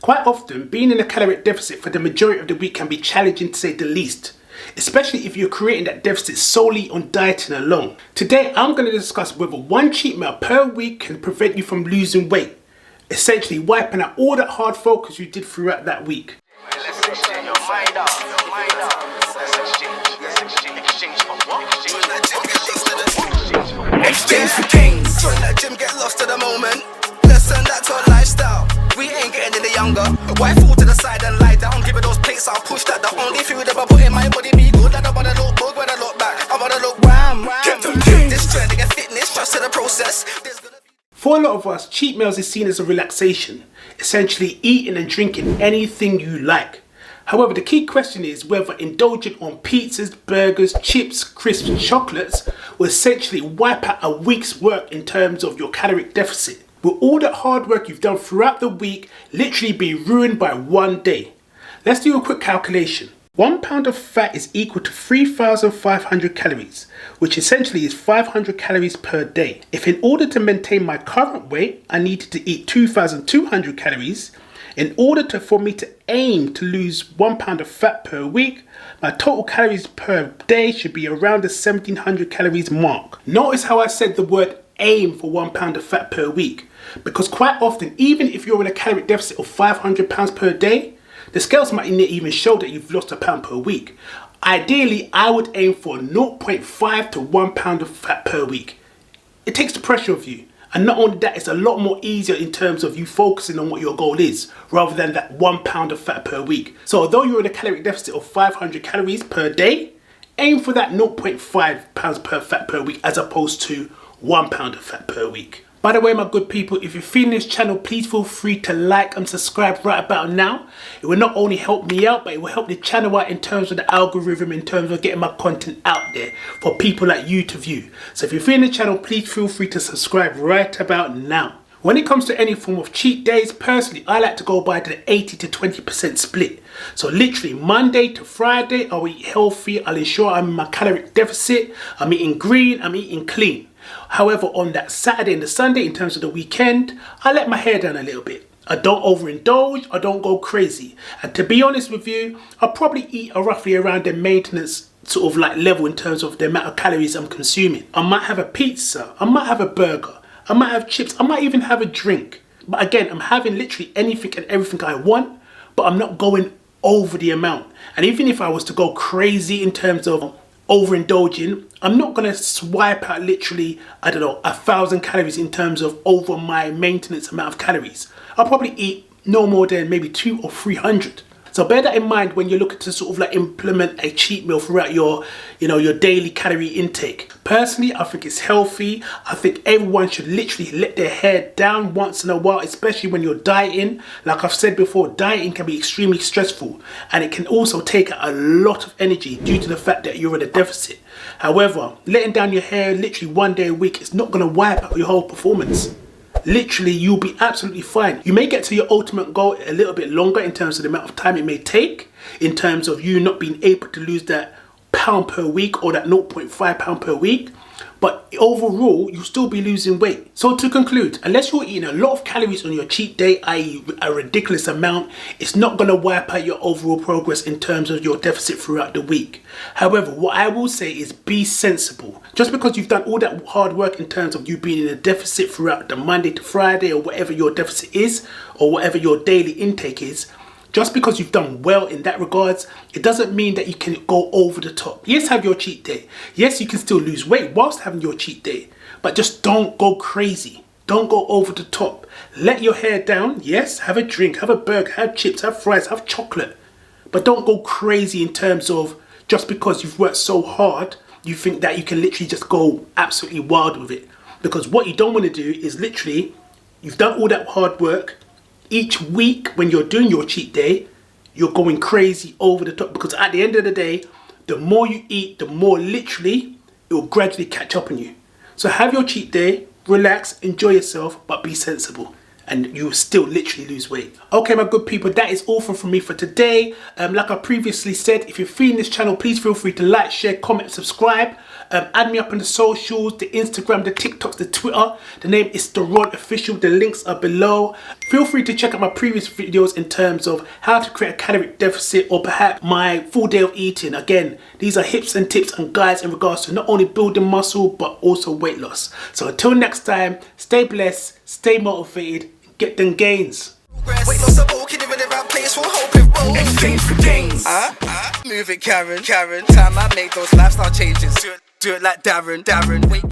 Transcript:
Quite often, being in a caloric deficit for the majority of the week can be challenging to say the least, especially if you're creating that deficit solely on dieting alone. Today, I'm going to discuss whether one cheat meal per week can prevent you from losing weight, essentially wiping out all that hard focus you did throughout that week. Let's exchange your mind up. Exchange for gains. Join that gym, get lost to the moment. Let's turn that to a lifestyle. We ain't getting any younger. Why fall to the side and lie down? Give it those plates, I'll push that. The only food that I put in my body be good. I don't wanna look bug when I look back. I wanna look wham. This journey get fitness, trust in the process. For a lot of us, cheat meals is seen as a relaxation, essentially eating and drinking anything you like. However, the key question is whether indulging on pizzas, burgers, chips, crisps and chocolates will essentially wipe out a week's work in terms of your caloric deficit. Will all that hard work you've done throughout the week literally be ruined by one day? Let's do a quick calculation. 1 pound of fat is equal to 3,500 calories, which essentially is 500 calories per day. If in order to maintain my current weight, I needed to eat 2,200 calories, in order for me to aim to lose 1 pound of fat per week, my total calories per day should be around the 1,700 calories mark. Notice how I said the word aim for 1 pound of fat per week, because quite often, even if you're in a caloric deficit of 500 pounds per day, the scales might not even show that you've lost a pound per week. Ideally, I would aim for 0.5 to 1 pound of fat per week. It takes the pressure off you. And not only that, it's a lot more easier in terms of you focusing on what your goal is, rather than that 1 pound of fat per week. So although you're in a caloric deficit of 500 calories per day, aim for that 0.5 pounds per fat per week as opposed to 1 pound of fat per week. By the way, my good people, if you're feeling this channel, please feel free to like and subscribe right about now. It will not only help me out, but it will help the channel out in terms of the algorithm, in terms of getting my content out there for people like you to view. So if you're feeling the channel, please feel free to subscribe right about now. When it comes to any form of cheat days, personally, I like to go by the 80 to 20% split. So literally Monday to Friday, I'll eat healthy. I'll ensure I'm in my caloric deficit. I'm eating green, I'm eating clean. However, on that Saturday and the Sunday, in terms of the weekend, I let my hair down a little bit. I don't overindulge, I don't go crazy. And to be honest with you, I'll probably eat roughly around the maintenance sort of like level in terms of the amount of calories I'm consuming. I might have a pizza, I might have a burger, I might have chips, I might even have a drink. But again, I'm having literally anything and everything I want, but I'm not going over the amount. And even if I was to go crazy in terms of overindulging, I'm not going to swipe out literally, 1,000 calories in terms of over my maintenance amount of calories. I'll probably eat no more than maybe 200 or 300. So bear that in mind when you're looking to sort of like implement a cheat meal throughout your, your daily calorie intake. Personally, I think it's healthy. I think everyone should literally let their hair down once in a while, especially when you're dieting. Like I've said before, dieting can be extremely stressful and it can also take a lot of energy due to the fact that you're in a deficit. However, letting down your hair literally 1 day a week is not going to wipe out your whole performance. Literally, you'll be absolutely fine. You may get to your ultimate goal a little bit longer in terms of the amount of time it may take, in terms of you not being able to lose that pound per week or that 0.5 pound per week. But overall, you'll still be losing weight. So to conclude, unless you're eating a lot of calories on your cheat day, i.e. a ridiculous amount, it's not going to wipe out your overall progress in terms of your deficit throughout the week. However, what I will say is be sensible. Just because you've done all that hard work in terms of you being in a deficit throughout the Monday to Friday or whatever your deficit is, or whatever your daily intake is, just because you've done well in that regards, it doesn't mean that you can go over the top. Yes, have your cheat day. Yes, you can still lose weight whilst having your cheat day, but just don't go crazy. Don't go over the top. Let your hair down. Yes, have a drink, have a burger, have chips, have fries, have chocolate, but don't go crazy in terms of just because you've worked so hard, you think that you can literally just go absolutely wild with it. Because what you don't want to do is literally, you've done all that hard work. Each week when you're doing your cheat day, you're going crazy over the top, because at the end of the day, the more you eat, the more literally it will gradually catch up on you. So have your cheat day, relax, enjoy yourself, but be sensible. and you will still literally lose weight. Okay, my good people, that is all from me for today. Like I previously said, if you're feeling this channel, please feel free to like, share, comment, subscribe. Add me up on the socials, the Instagram, the TikToks, the Twitter. The name is The Rod Official. The links are below. Feel free to check out my previous videos in terms of how to create a caloric deficit, or perhaps my full day of eating. Again, these are hips and tips and guides in regards to not only building muscle, but also weight loss. So until next time, stay blessed, stay motivated, get them gains. Weight loss a bulky, living in that place, we'll hope it rolls. Exchange for gains. Move it, Karen. Time I make those lifestyle changes. Do it like Darren. Wait.